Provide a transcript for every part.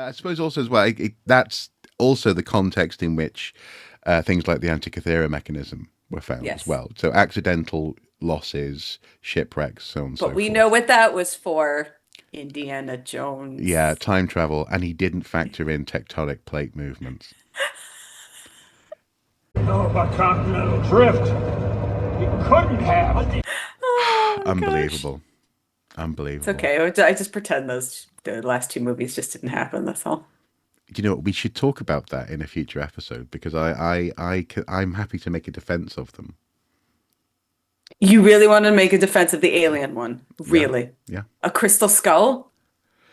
I suppose also as well, that's also the context in which things like the Antikythera mechanism were found as Yes. well. So accidental losses, shipwrecks, so on and But so we know forth. what that was for. Indiana Yeah, Jones. time travel, and he didn't factor in tectonic plate movements. You know about continental drift? He couldn't have. Oh my gosh. Unbelievable. It's Unbelievable. okay. I just pretend the last two movies just didn't happen. That's all. You know what? We should talk about that in a future episode because I'm happy to make a defense of them. You really want to make a defense of the alien one? Yeah, Really? yeah. A crystal skull?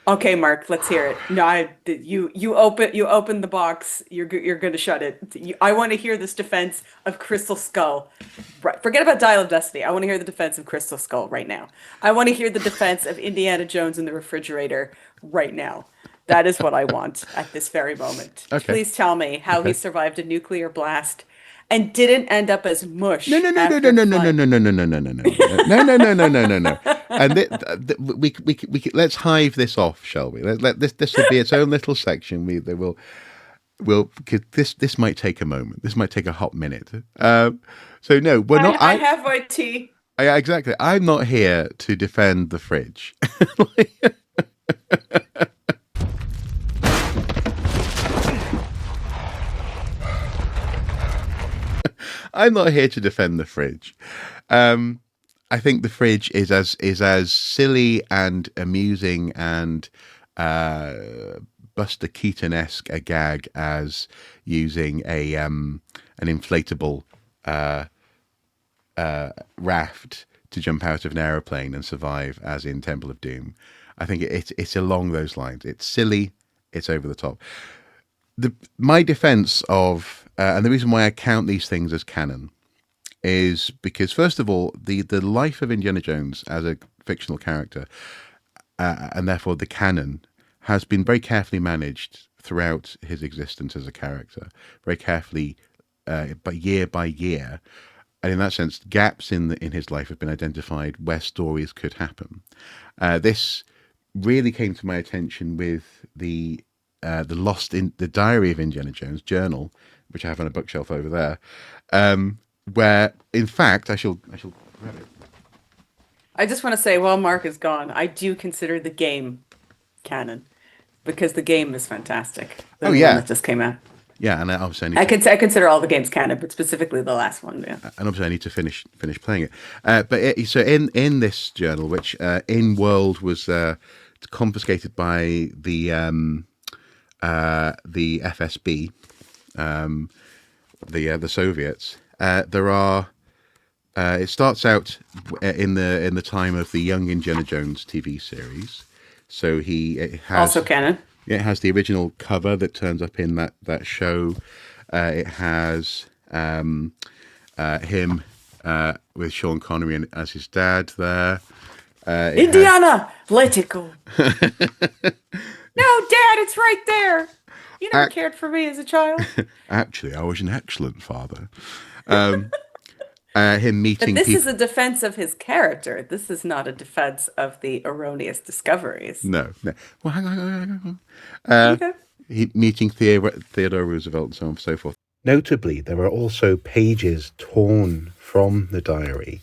Okay, Mark, let's hear it. No, you open the box. You're gonna shut it. I want to hear this defense of Crystal Skull. Right. Forget about Dial of Destiny. I want to hear the defense of Crystal Skull right now. I want to hear the defense of Indiana Jones in the refrigerator right now. That is what I want at this very moment. Okay, Please tell me how he okay. survived a nuclear blast and didn't end up as No, mush no, no, no, no, after no, no, no, flying. no, no, no, no, no, no, no, no, no, no, no, no, no. And let's hive this off, shall we? Let this will be its own little section. Will because this might take a moment. This might take a hot minute. So no, we're not. I have my tea. Exactly. I'm not here to defend the fridge. I'm not here to defend the fridge. I think the fridge is as silly and amusing and Buster Keaton-esque a gag as using an inflatable raft to jump out of an aeroplane and survive, as in Temple of Doom. I think it's along those lines. It's silly. It's over the top. My defense of and the reason why I count these things as canon is because, first of all, the life of Indiana Jones as a fictional character, and therefore the canon, has been very carefully managed throughout his existence as a character, very carefully, by year. And in that sense, gaps in his life have been identified where stories could happen. This really came to my attention with the Lost in the Diary of Indiana Jones journal, which I have on a bookshelf over there, where in fact I shall grab it. I just want to say, while Mark is gone, I do consider the game canon because the game is fantastic. Oh The one yeah, that just came out. yeah, and obviously I need to, I consider all the games canon, but specifically the last one. Yeah. and obviously I need to finish playing it. So in this journal, which in World was confiscated by the FSB, the Soviets. There are. It starts out in the time of the Young Indiana Jones TV series. So it has Also canon. the original cover that turns up in that show. It has him with Sean Connery as his dad there. Indiana, let it go. No, Dad, it's right there. You never Ac- cared for me as a child. Actually, I was an excellent father. Him But meeting this is people. a defense of his character. This is not a defense of the erroneous discoveries. No, no. Well, hang on. Okay. Meeting Theodore Roosevelt and so on and so forth. Notably, there are also pages torn from the diary,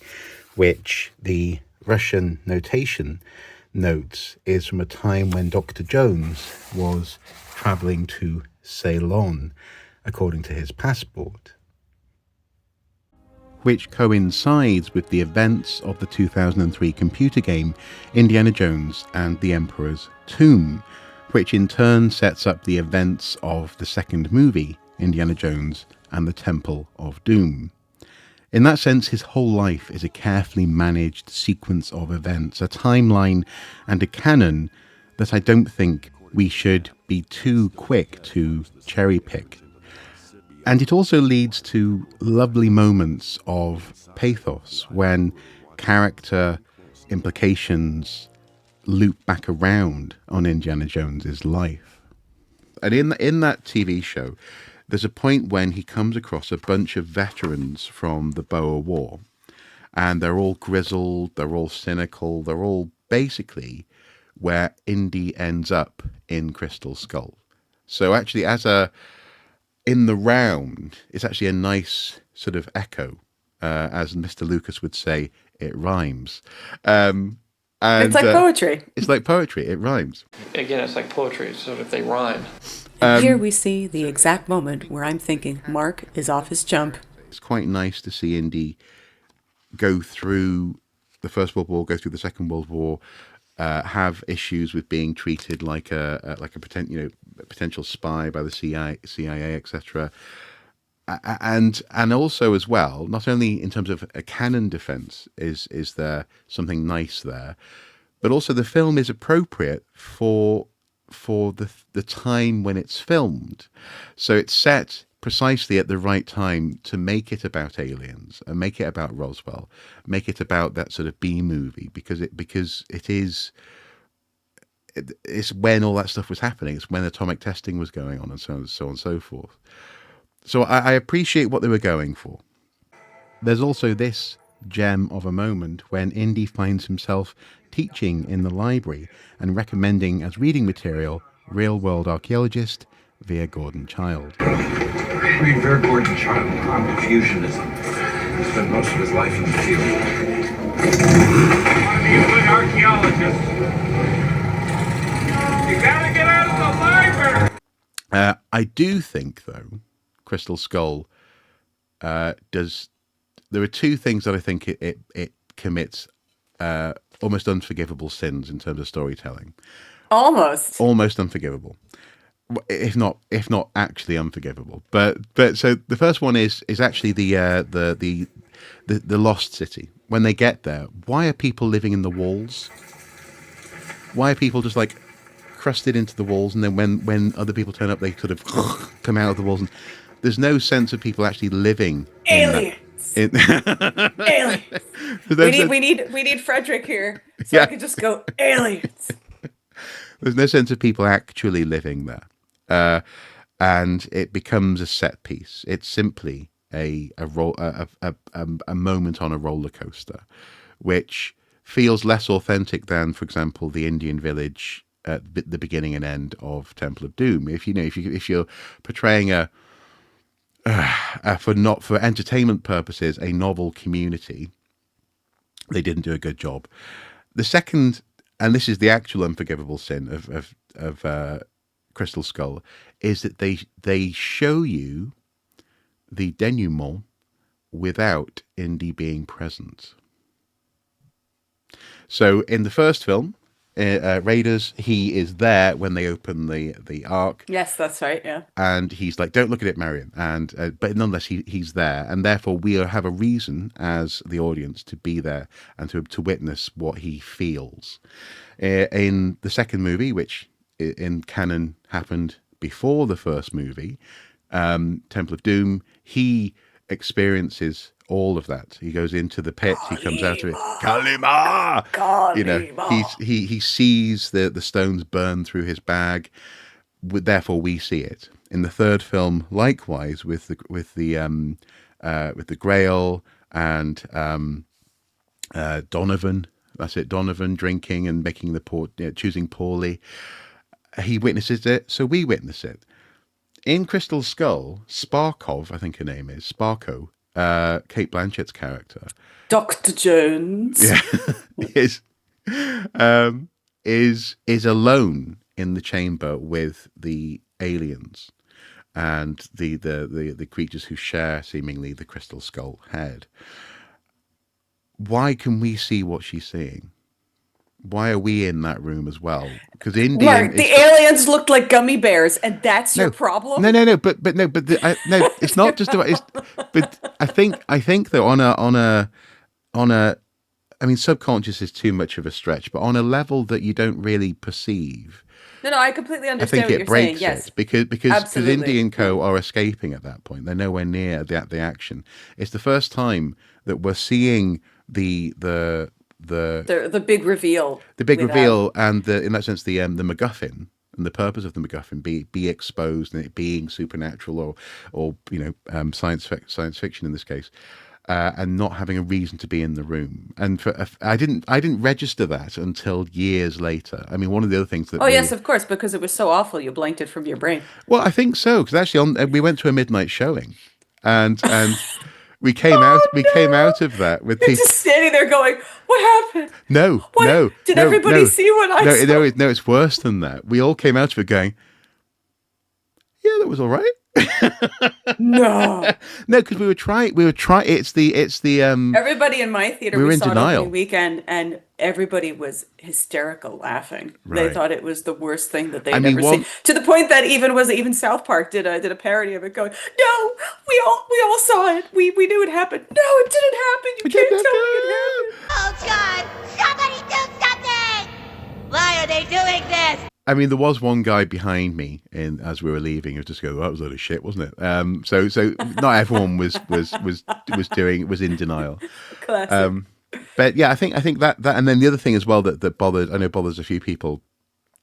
which the Russian notation notes is from a time when Dr. Jones was travelling to Ceylon, according to his passport, which coincides with the events of the 2003 computer game Indiana Jones and the Emperor's Tomb, which in turn sets up the events of the second movie, Indiana Jones and the Temple of Doom. In that sense, his whole life is a carefully managed sequence of events, a timeline and a canon that I don't think we should be too quick to cherry pick. And it also leads to lovely moments of pathos when character implications loop back around on Indiana Jones's life. And in that TV show, there's a point when he comes across a bunch of veterans from the Boer War, and they're all grizzled, they're all cynical, they're all basically where Indy ends up in Crystal Skull. So actually, in the round, it's actually a nice sort of echo, as Mr. Lucas would say, it rhymes. It's like poetry. It's like poetry. It rhymes. Again, it's like poetry, so if they rhyme. And here we see the exact moment where I'm thinking Mark is off his jump. It's quite nice to see Indy go through the First World War, go through the Second World War, have issues with being treated like a potential spy by the CIA, etc. And also as well, not only in terms of a canon defense is there something nice there, but also the film is appropriate for the time when it's filmed. So it's set precisely at the right time to make it about aliens and make it about Roswell, make it about that sort of B movie, because it's when all that stuff was happening. It's when atomic testing was going on, and so on and so forth. So I appreciate what they were going for. There's also this gem of a moment when Indy finds himself teaching in the library and recommending as reading material Real-World Archaeologist via Gordon Child. Read Vera Gordon Child on diffusionism. He spent most of his life in the field. I want to be a good archaeologist. You gotta get out of the library. I do think, though, Crystal Skull does. There are two things that I think it commits almost unforgivable sins in terms of storytelling. Almost Unforgivable, if not actually unforgivable. But so the first one is actually the lost city. When they get there, why are people living in the walls? Why are people just like crusted into the walls, and then when other people turn up, they sort of come out of the walls, and there's no sense of people actually living aliens. Aliens. We need Frederick here, so I could just go aliens. There's no sense of people actually living there, and it becomes a set piece. It's simply a moment on a roller coaster, which feels less authentic than, for example, the Indian village at the beginning and end of Temple of Doom. If you're portraying for entertainment purposes a novel community, they didn't do a good job. The second, and this is the actual unforgivable sin of Crystal Skull, is that they show you the denouement without Indy being present. So in the first film, Raiders, he is there when they open the Ark. Yes, that's right. Yeah, and he's like, "Don't look at it, Marion." And but nonetheless, he's there, and therefore we have a reason as the audience to be there and to witness what he feels. In the second movie, which in canon happened before the first movie, Temple of Doom, he experiences all of that. He goes into the pit. He comes out of it. Kalima! He sees the stones burn through his bag. Therefore, we see it. In the third film, likewise, with the Grail and Donovan. That's it. Donovan drinking and making choosing poorly. He witnesses it, so we witness it. In Crystal Skull, Sparkov, I think her name is Sparko. Kate Blanchett's character, Dr. Jones, is alone in the chamber with the aliens and the creatures who share seemingly the Crystal Skull head. Why can we see what she's seeing? Why are we in that room as well? Because Mark, the aliens looked like gummy bears, and that's your problem. No. But it's not just about. But I think though on a, I mean, subconscious is too much of a stretch, but on a level that you don't really perceive. No, I completely understand. I think it breaks yes. it because Indy and Co are escaping at that point. They're nowhere near the action. It's the first time that we're seeing the big reveal, and in that sense the MacGuffin and the purpose of the MacGuffin be exposed, and it being supernatural or science fiction in this case. and not having a reason to be in the room. And I didn't register that until years later. I mean, one of the other things that Oh yes, of course, because it was so awful, you blanked it from your brain. well, I think so, because actually we went to a midnight showing, and we came Oh out of that with no! You're people. just standing there going, "What happened? No, What no, did no, everybody no, see what I no, saw?" no, no. It's worse than that. We all came out of it going, yeah, that was all right. No. No, because we were trying. It's the. Everybody in my theater, We we were in saw it opening denial. weekend, and everybody was hysterical laughing. They Right. thought it was the worst thing that I they'd mean, ever seen. one. To the point that even South Park did a parody of it, going, "No, we all saw it. We knew it happened. No, it didn't happen. You We did can't that. tell me it happened." Oh God! Somebody do something! Why are they doing this? I mean, there was one guy behind me, as we were leaving, who just go, "That was a load of shit, wasn't it?" So not everyone was in denial. Classic. But yeah, I think that, and then the other thing as well that bothers a few people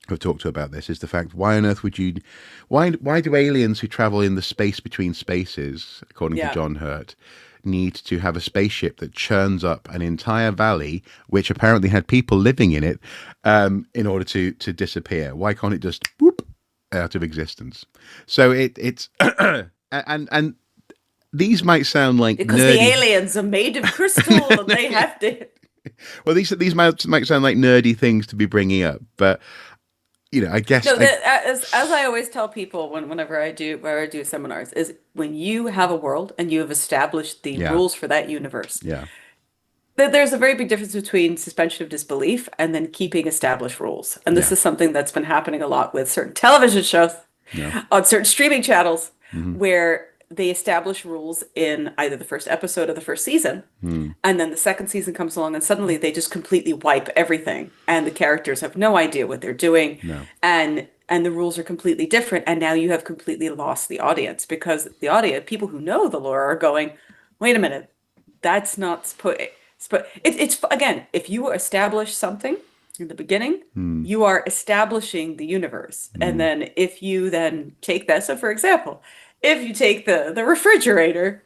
who I've talked to about this, is the fact, why on earth would you, why do aliens who travel in the space between spaces, according to Yeah. John Hurt, need to have a spaceship that churns up an entire valley, which apparently had people living in it, in order to disappear? Why can't it just whoop out of existence? So it's and these might sound like Because nerdy. the aliens are made of crystal and they have to. Well, these might sound like nerdy things to be bringing up, but I guess No, as I always tell people whenever I do seminars, is when you have a world and you have established the Yeah. rules for that universe, yeah, there's a very big difference between suspension of disbelief and then keeping established rules. And this Yeah. is something that's been happening a lot with certain television shows, Yeah. on certain streaming channels, Mm-hmm. where they establish rules in either the first episode of the first season, Hmm. and then the second season comes along and suddenly they just completely wipe everything, and the characters have no idea what they're doing, No. and the rules are completely different, and now you have completely lost the audience, because the audience, people who know the lore, are going, wait a minute, that's not it's again, if you establish something in the beginning, you are establishing the universe. And then if you then take that, so for example, if you take the refrigerator,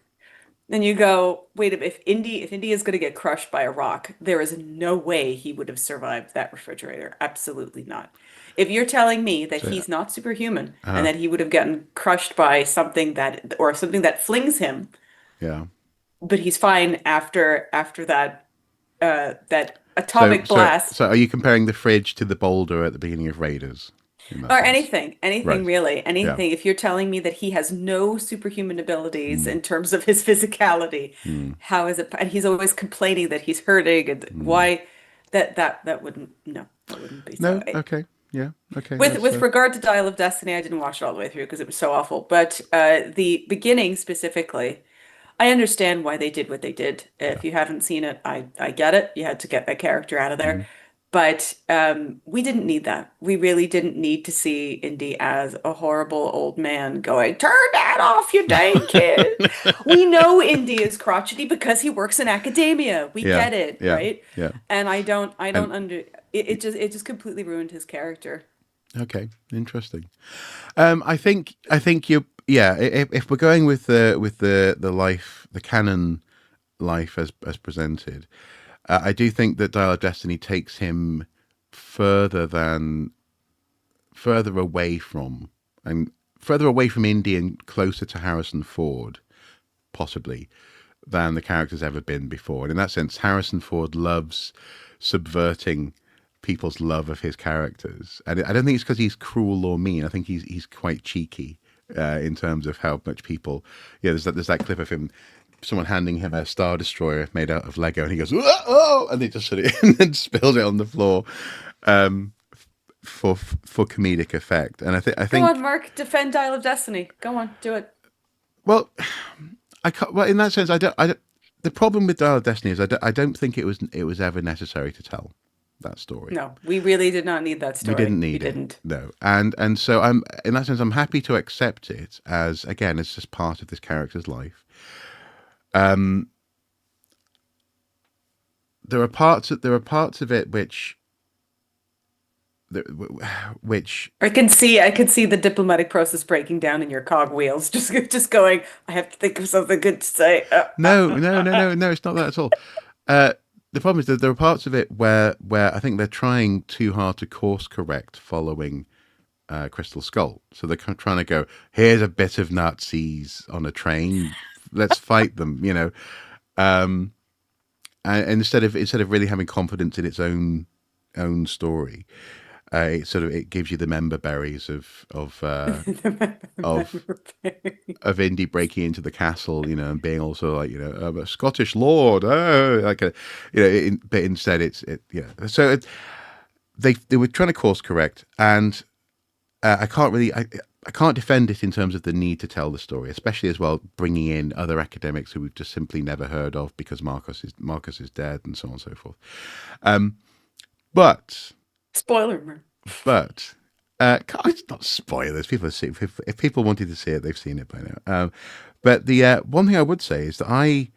then you go, wait a minute, if Indy is going to get crushed by a rock, there is no way he would have survived that refrigerator. Absolutely not. If you're telling me that he's not superhuman and that he would have gotten crushed by something that flings him, Yeah. but he's fine after that atomic blast, So are you comparing the fridge to the boulder at the beginning of Raiders? In that or sense? anything Right. really, anything. If you're telling me that he has no superhuman abilities Hmm. in terms of his physicality, how is it? And he's always complaining that he's hurting, and why that wouldn't be so. No. Okay. Yeah. Okay. With that's, with regard to Dial of Destiny, I didn't watch it all the way through because it was so awful. But the beginning specifically, I understand why they did what they did. If you haven't seen it, I get it. You had to get that character out of there. Mm-hmm. But we didn't need that. We really didn't need to see Indy as a horrible old man going, "Turn that off, you dang kid." We know Indy is crotchety because he works in academia. We Yeah, get it, yeah, right? yeah. And I don't it just completely ruined his character. Okay. Interesting. I think you. Yeah. If we're going with the life, the canon life as presented, I do think that Dial of Destiny takes him further away from Indy and closer to Harrison Ford, possibly, than the character's ever been before. And in that sense, Harrison Ford loves subverting people's love of his characters. And I don't think it's because he's cruel or mean. I think he's quite cheeky in terms of how much people. Yeah, there's that clip of him, someone handing him a Star Destroyer made out of Lego, and he goes, "Oh!" and he just sort of and then spilled it on the floor for comedic effect. And I think Go on, Mark, defend Dial of Destiny. Go on, do it. well, I can't, well, in that sense, I don't. The problem with Dial of Destiny is I don't think it was ever necessary to tell that story. No, we really did not need that story. We didn't need We it. didn't. No. And so I'm in that sense I'm happy to accept it as, again, it's just part of this character's life. There are parts of it which which I can see the diplomatic process breaking down in your cogwheels. Just going. I have to think of something good to say. no, it's not that at all. The problem is that there are parts of it where I think they're trying too hard to course correct following Crystal Skull. So they're trying to go, here's a bit of Nazis on a train, let's fight them, and instead of really having confidence in its own story, it gives you the member berries of Indy breaking into the castle, and being also like, I'm a Scottish lord, but instead So they were trying to course correct, and I can't defend it in terms of the need to tell the story, especially as well bringing in other academics who we've just simply never heard of because Marcus is dead and so on and so forth. But Spoiler. it's not spoilers. People have seen, if people wanted to see it, they've seen it by now. But the one thing I would say is that I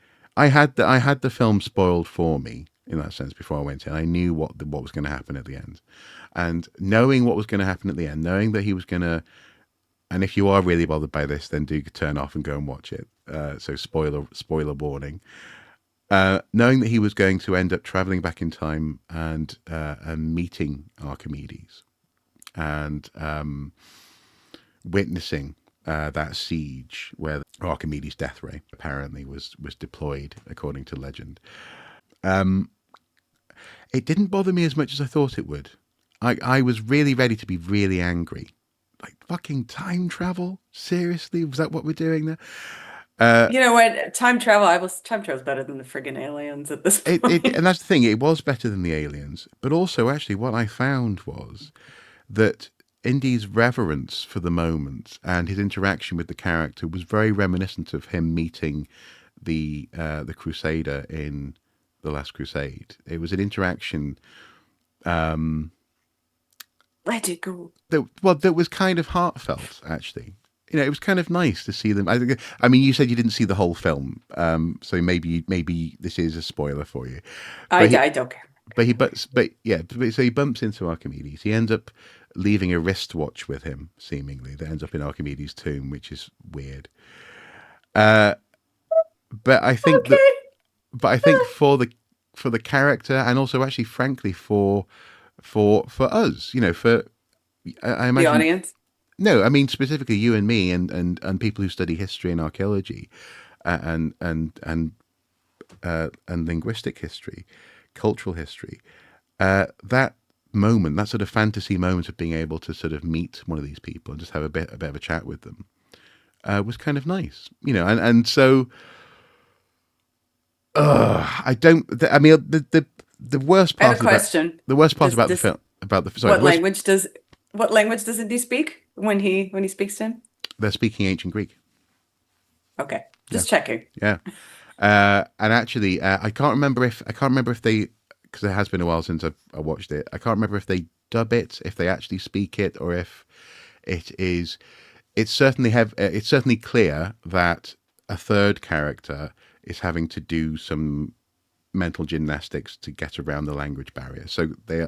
had the film spoiled for me in that sense before I went in. I knew what was going to happen at the end, and knowing what was going to happen at the end, knowing that he was going to. And if you are really bothered by this, then do turn off and go and watch it. So spoiler warning. Knowing that he was going to end up traveling back in time and meeting Archimedes and witnessing that siege where Archimedes' death ray apparently was deployed, according to legend. It didn't bother me as much as I thought it would. I was really ready to be really angry. Like, fucking time travel? Seriously? Was that what we're doing there? You know what? Time travel's better than the friggin' aliens at this point. And that's the thing. It was better than the aliens. But also, actually, what I found was that Indy's reverence for the moment and his interaction with the character was very reminiscent of him meeting the Crusader in The Last Crusade. It was an interaction... Let it go. That was kind of heartfelt, actually. It was kind of nice to see them. I mean, you said you didn't see the whole film, so maybe this is a spoiler for you. I don't care. So he bumps into Archimedes. He ends up leaving a wristwatch with him, seemingly, that ends up in Archimedes' tomb, which is weird. But I think for the character, and also actually, frankly, for us, I imagine The audience. No, I mean specifically you and me, and people who study history and archaeology, and linguistic history, cultural history. That moment, that sort of fantasy moment of being able to sort of meet one of these people and just have a bit of a chat with them, was kind of nice, and so. I don't. I mean, the worst part. I have a question. The worst part about the film. Sorry, what language does Indy speak when he speaks to him? They're speaking ancient Greek. Okay, just checking. Yeah, and actually, I can't remember if they, because it has been a while since I watched it. I can't remember if they dub it, if they actually speak it, or if it is. It's certainly clear that a third character is having to do some mental gymnastics to get around the language barrier. They're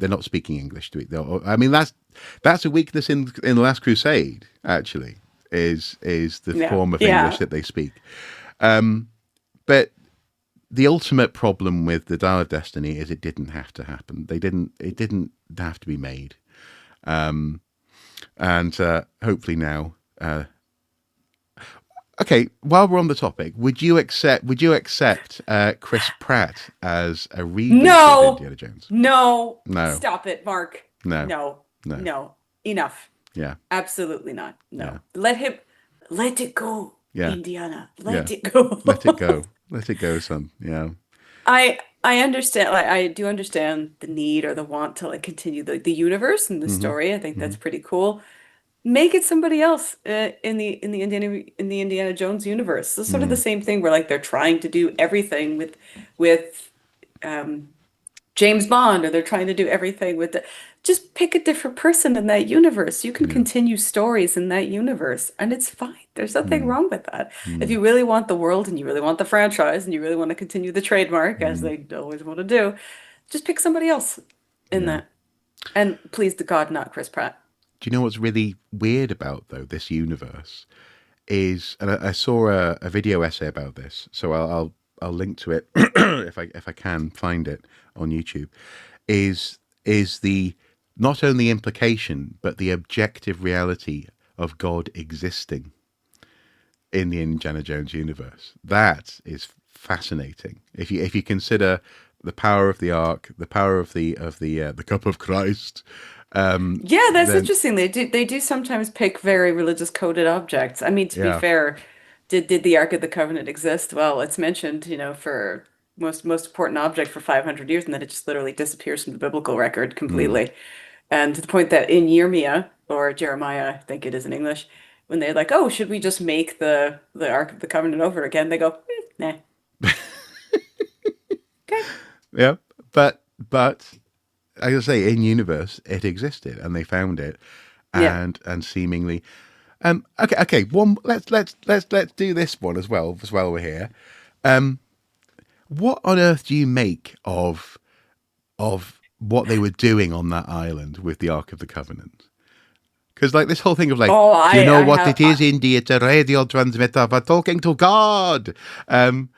not speaking English to it. I mean, that's a weakness in The Last Crusade, actually, is the form of English that they speak. But the ultimate problem with the Dial of Destiny is it didn't have to happen. It didn't have to be made. And hopefully now, okay, while we're on the topic, would you accept Chris Pratt as a reboot of Indiana Jones? No. Stop it, Mark. No. Enough. Yeah. Absolutely not. No. Yeah. Let it go. Yeah. Indiana. Let it go. Let it go. Let it go, son. Yeah. I understand. Like, I do understand the need or the want to continue the universe and the story. I think that's pretty cool. Make it somebody else in the Indiana Jones universe. It's sort of the same thing where they're trying to do everything with James Bond, or they're trying to do everything with just pick a different person in that universe. You can continue stories in that universe, and it's fine. There's nothing wrong with that. If you really want the world and you really want the franchise and you really want to continue the trademark, as they always want to do, just pick somebody else in that. And please to God, not Chris Pratt. Do you know what's really weird about though this universe is, and I saw a video essay about this, so I'll link to it if I can find it on YouTube. Is the not only implication but the objective reality of God existing in the Indiana Jones universe. That is fascinating. If you consider the power of the Ark, the power of the cup of Christ. Yeah, that's Then interesting. They do sometimes pick very religious coded objects. I mean, to be yeah. fair, did the Ark of the Covenant exist? Well, it's mentioned, for most important object for 500 years, and then it just literally disappears from the biblical record completely. And to the point that in Yirmiyah or Jeremiah, I think it is in English, when they're like, "Oh, should we just make the Ark of the Covenant over again?" They go, "Nah." Okay. Yeah, but as I say, in universe it existed, and they found it, Yeah. and seemingly, okay. One, let's do this one as well. As well, we're here. What on earth do you make of what they were doing on that island with the Ark of the Covenant? Because like this whole thing of like, Oh, do you know I what have it is, Indy? It's a radio transmitter for talking to God. I And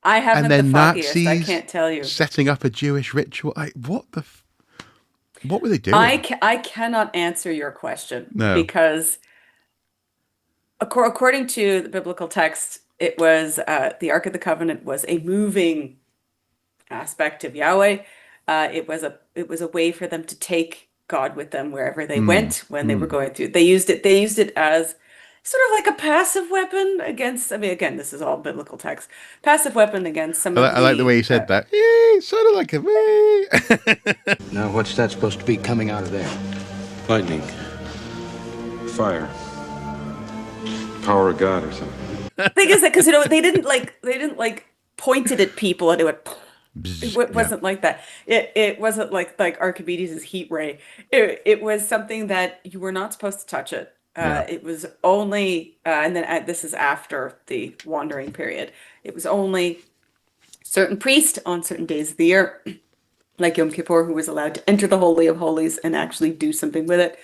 haven't the then foggiest. I Nazis can't tell you. setting up a Jewish ritual. Like, what were they I doing? I cannot answer your question No. because according to the biblical text, it was the Ark of the Covenant was a moving aspect of Yahweh. It was a way for them to take God with them wherever they went when they were going through. They used it as sort of like a passive weapon against. I mean, again, this is all biblical text. Passive weapon against some of I like the way the. you said that. Yeah, sort of like a. Now, what's that supposed to be coming out of there? Lightning. Fire. Power of God or something. Thing is that because they didn't point it at people and it would. It wasn't like that. It wasn't like Archimedes' heat ray. It was something that you were not supposed to touch it. Yeah. It was only, and then this is after the wandering period. It was only certain priests on certain days of the year, like Yom Kippur, who was allowed to enter the Holy of Holies and actually do something with it.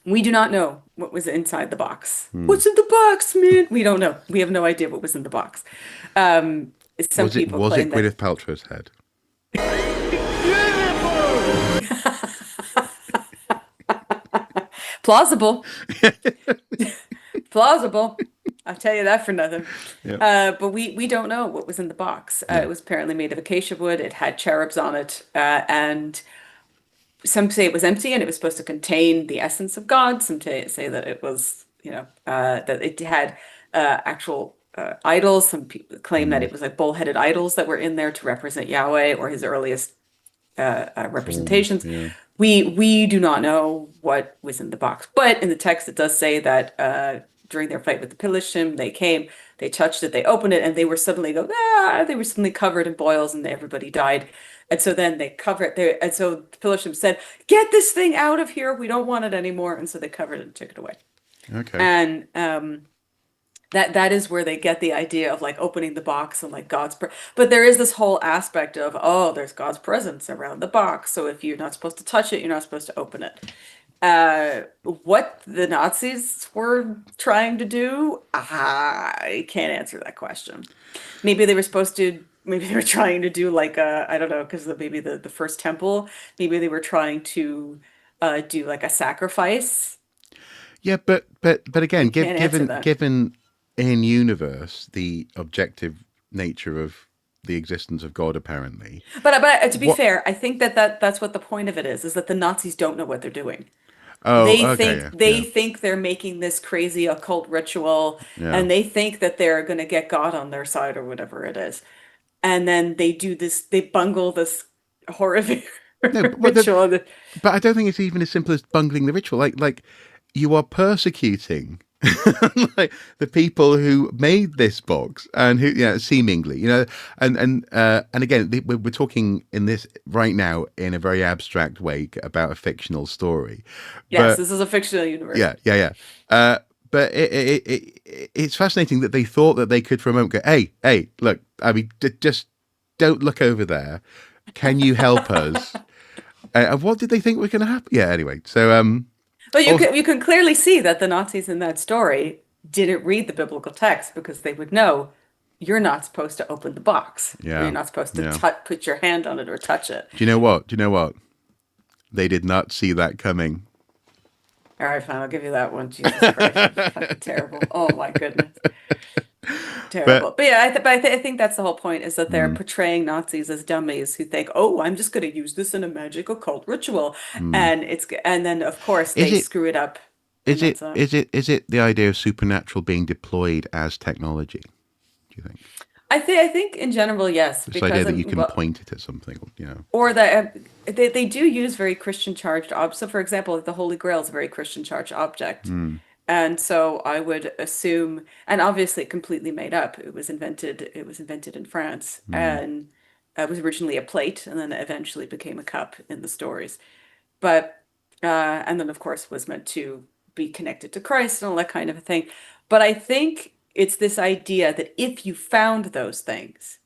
We do not know what was inside the box. What's in the box, man? We don't know. We have no idea what was in the box. Some Was it people claim that Gwyneth Paltrow's head? plausible. Plausible. I'll tell you that for nothing. But we don't know what was in the box. It was apparently made of acacia wood. It had cherubs on it, and some say it was empty and it was supposed to contain the essence of God. Some say that it was, that it had actual idols. Some people claim that it was like bull-headed idols that were in there to represent Yahweh or his earliest representations. We do not know what was in the box, but in the text it does say that during their fight with the Pelishtim, they came, they touched it, they opened it, and they were suddenly covered in boils, and everybody died. And so then they cover it there, and so the Pelishtim said, "Get this thing out of here. We don't want it anymore." And so they covered it and took it away. Okay. And that is where they get the idea of like opening the box and like but there is this whole aspect of, oh, there's God's presence around the box, so if you're not supposed to touch it, you're not supposed to open it. What the Nazis were trying to do, I can't answer that question. Maybe they were trying to do like I don't know, because maybe the first temple, maybe they were trying to do like a sacrifice. Yeah, but again, Can't answer that. given in universe the objective nature of the existence of God, apparently. But to be fair, I think that's what the point of it is that the Nazis don't know what they're doing. Oh, They okay. think they're making this crazy occult ritual, Yeah. and they think that they're going to get God on their side or whatever it is. And then they do this, they bungle this horrific ritual. But I don't think it's even as simple as bungling the ritual. Like you are persecuting like the people who made this box and who, seemingly, and again, we're talking in this right now in a very abstract way about a fictional story. Yes, this is a fictional universe. Yeah. But it's fascinating that they thought that they could for a moment go, hey, look, I mean, just don't look over there. Can you help us? What did they think was going to happen? Yeah. Anyway, so But also, you can clearly see that the Nazis in that story didn't read the biblical text because they would know you're not supposed to open the box, or you're yeah, not supposed to yeah. put your hand on it or touch it. Do you know what? Do you know what? They did not see that coming. All right, fine, I'll give you that one. Jesus Christ, that's fucking terrible. Oh my goodness, But terrible. But yeah, I think that's the whole point is that they're portraying Nazis as dummies who think, oh, I'm just going to use this in a magic occult ritual, and then of course is they it screw it up, and is it that's that. is it the idea of supernatural being deployed as technology? Do you think I think in general, yes, this idea because that you can point it at something? You know. or that they do use very Christian charged objects. So, for example, the Holy Grail is a very Christian charged object, and so I would assume, and obviously completely made up. It was invented. It was invented in France, and it was originally a plate, and then eventually became a cup in the stories. But and then of course was meant to be connected to Christ and all that kind of a thing. But I think it's this idea that if you found those things,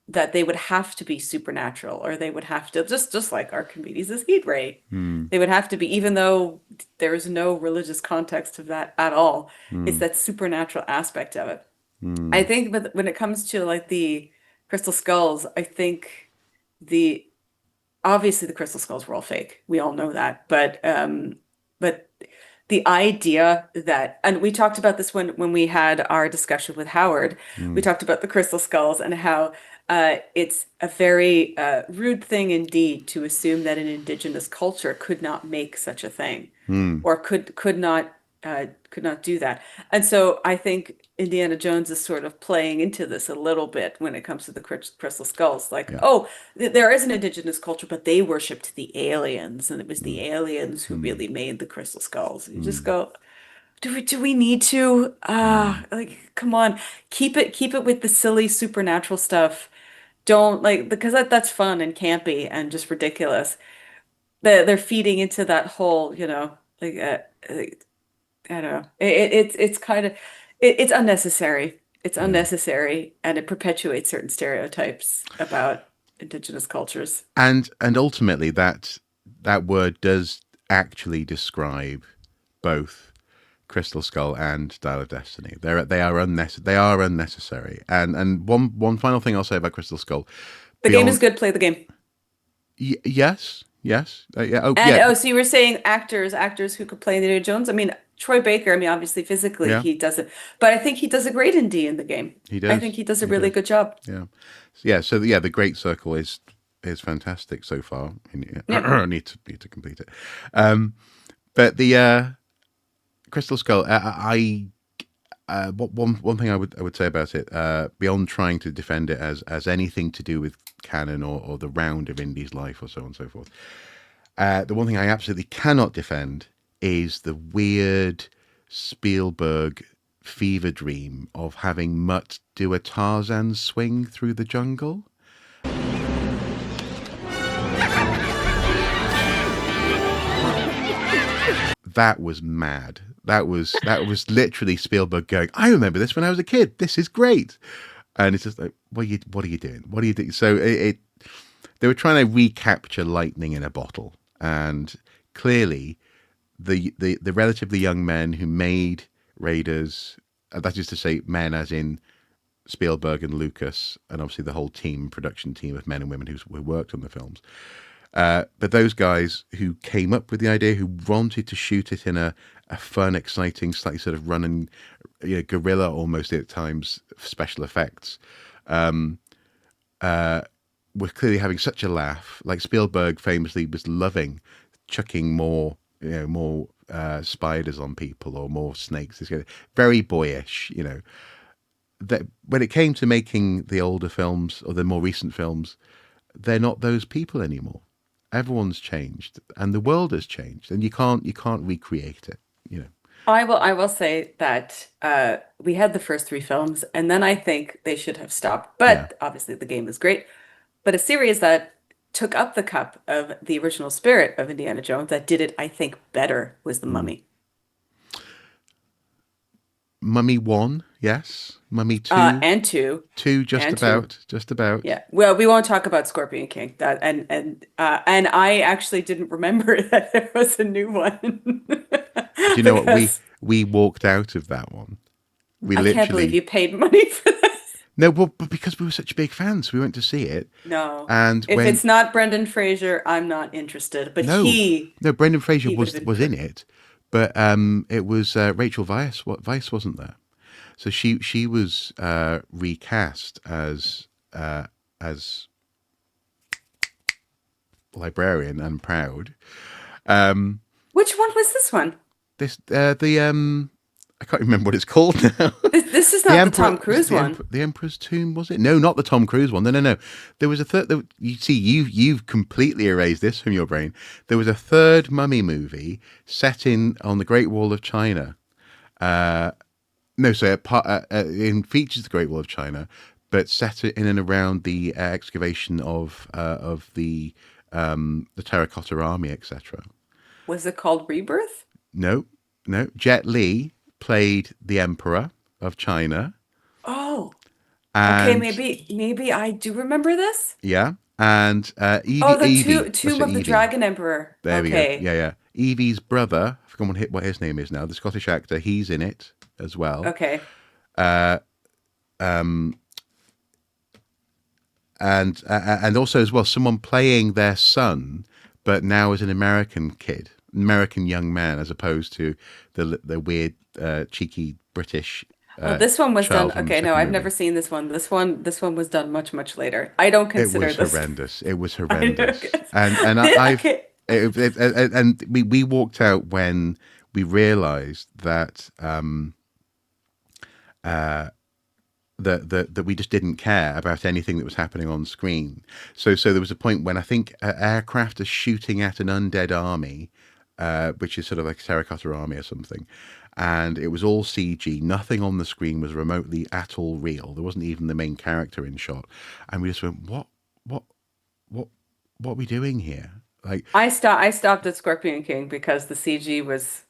that they would have to be supernatural, or they would have to just like Archimedes' heat ray. They would have to be, even though there is no religious context of that at all. It's that supernatural aspect of it. I think, but when it comes to like the crystal skulls, I think the obviously the crystal skulls were all fake. We all know that. But the idea that, and we talked about this when we had our discussion with Howard, we talked about the crystal skulls and how it's a very rude thing indeed to assume that an indigenous culture could not make such a thing, or could not do that. And so I think Indiana Jones is sort of playing into this a little bit when it comes to the crystal skulls. Like, oh, there is an indigenous culture, but they worshipped the aliens, and it was the aliens who really made the crystal skulls. You just go, do we need to? Like, come on, keep it with the silly supernatural stuff. Don't like, because that's fun and campy and just ridiculous. They're feeding into that whole, like I don't know. It's kind of it's unnecessary. It's unnecessary, and it perpetuates certain stereotypes about indigenous cultures. And ultimately that word does actually describe both Crystal Skull and Dial of Destiny. They are unnecessary. And one final thing I'll say about Crystal Skull. The game is good. Play the game. Yes. Yes. Yeah. Oh, And yeah. so you were saying actors who could play Indiana Jones. I mean, Troy Baker. I mean, obviously physically Yeah. he doesn't, but I think he does a great Indy in the game. He does. I think he does a really good job. Yeah. Yeah. So yeah, the Great Circle is fantastic so far. I need to complete it. But the Crystal Skull, one thing I would say about it, beyond trying to defend it as anything to do with canon or the round of Indy's life or so on and so forth, the one thing I absolutely cannot defend is the weird Spielberg fever dream of having Mutt do a Tarzan swing through the jungle. That was mad. That was literally Spielberg going, I remember this when I was a kid. This is great. And it's just like, what are you doing? What are you doing? So they were trying to recapture lightning in a bottle. And clearly the relatively young men who made Raiders, that is to say men as in Spielberg and Lucas, and obviously the whole production team of men and women who worked on the films. But those guys who came up with the idea, who wanted to shoot it in a fun, exciting, slightly sort of running, guerrilla almost at times, special effects, were clearly having such a laugh. Like Spielberg famously was loving chucking more spiders on people or more snakes. Very boyish, That when it came to making the older films or the more recent films, they're not those people anymore. Everyone's changed, and the world has changed, and you can't recreate it. I will say that we had the first three films, and then I think they should have stopped. But obviously, the game is great. But a series that took up the cup of the original spirit of Indiana Jones, that did it, I think, better, was The Mummy. Mummy 1, yes. Mummy 2, And 2. 2 And 2. just about. Yeah. Well, we won't talk about Scorpion King. That and I actually didn't remember that there was a new one. Do you know what? Because We walked out of that one. We I can't believe literally you paid money for that. no, well, but because we were such big fans, we went to see it. No. And If when it's not Brendan Fraser, I'm not interested. But no, no, Brendan Fraser he would have been was in it, but it was Rachel Weisz. Weisz wasn't there, so she was recast as librarian and proud. Which one was this one? This I can't remember what it's called now. This is not the Tom Cruise one. The Emperor's Tomb, was it? No, not the Tom Cruise one. No. There was a third. You see, you've completely erased this from your brain. There was a third Mummy movie set on the Great Wall of China. No, so it features the Great Wall of China, but set in and around the excavation of the Terracotta Army, etc. Was it called Rebirth? No. Jet Li played the Emperor of China. Oh. And, Okay, maybe I do remember this. Yeah. And Evie. Oh, the Evie, Tomb of the Dragon Emperor. There okay. we go. Yeah. Evie's brother, I forgot what his name is now, the Scottish actor, he's in it as well. Okay. And also as well, someone playing their son, but now as an American young man, as opposed to the weird, cheeky British. This one was done. child from the Okay, no, second I've movie. never seen this one. This one was done much later. I don't consider It was this. horrendous. It was horrendous. Okay. And we walked out when we realised that that we just didn't care about anything that was happening on screen. So there was a point when I think aircraft are shooting at an undead army, which is sort of like a terracotta army or something. And it was all CG. Nothing on the screen was remotely at all real. There wasn't even the main character in shot. And we just went, what are we doing here? Like I stopped at Scorpion King because the CG was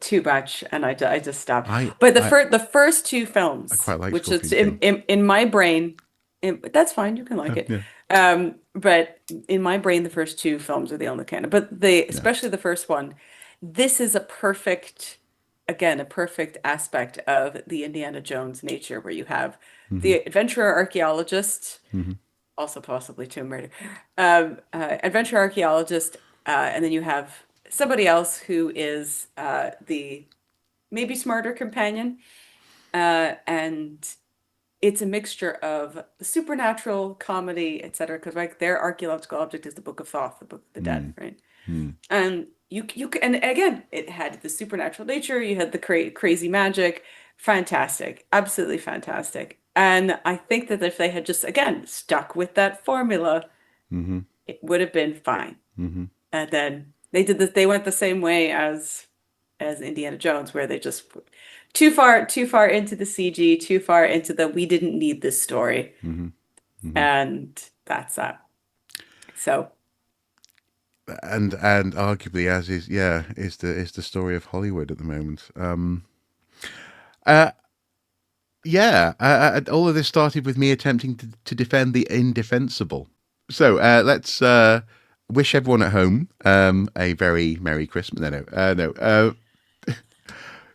too much, and I just stopped. But the first two films, I quite like which is Scorpion in my brain, that's fine. You can like it. yeah. But in my brain, the first two films are the only canon. But especially the first one, this is a perfect aspect of the Indiana Jones nature, where you have the adventurer archaeologist, also possibly Tomb Raider, adventure archaeologist, and then you have somebody else who is the maybe smarter companion, and it's a mixture of supernatural, comedy, etc. Because like their archaeological object is the Book of Thoth, the Book of the Dead, right? And you and again, it had the supernatural nature. You had the crazy magic. Fantastic, absolutely fantastic. And I think that if they had just again stuck with that formula, it would have been fine. And then they did this. They went the same way as Indiana Jones, where they just too far into the CG, too far into the we didn't need this story, and that's that. So. And arguably, as is the story of Hollywood at the moment. All of this started with me attempting to defend the indefensible. So let's wish everyone at home a very Merry Christmas. No.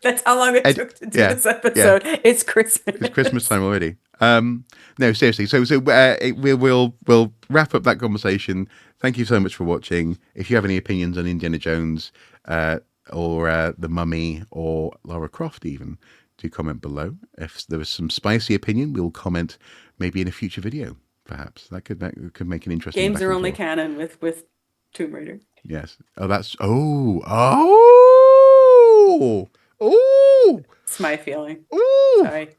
That's how long it took to do this episode. Yeah. It's Christmas. It's Christmas time already. No, seriously. So we'll wrap up that conversation. Thank you so much for watching. If you have any opinions on Indiana Jones or The Mummy or Lara Croft even, do comment below. If there was some spicy opinion, we'll comment maybe in a future video, perhaps. That could make an interesting Games are only canon with Tomb Raider. Yes. Oh, that's... Oh! It's my feeling. Ooh. Sorry.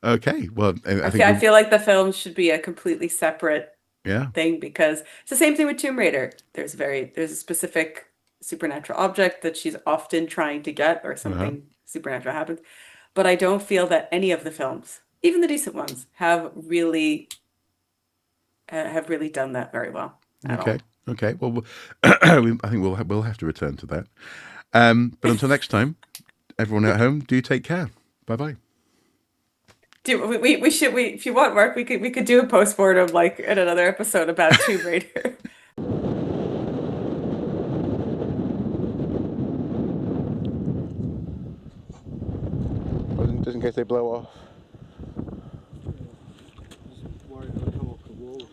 Okay. Well, I feel like the film should be a completely separate thing, because it's the same thing with Tomb Raider. There's a specific supernatural object that she's often trying to get, or something supernatural happens. But I don't feel that any of the films, even the decent ones, have really done that very well at all. Okay. Well, I think we'll have to return to that. But until next time, everyone at home, do take care. Bye-bye. We should if you want, Mark, we could do a postmortem like in another episode about Tomb Raider. Just in case they blow off. Worried they'll come off the wall.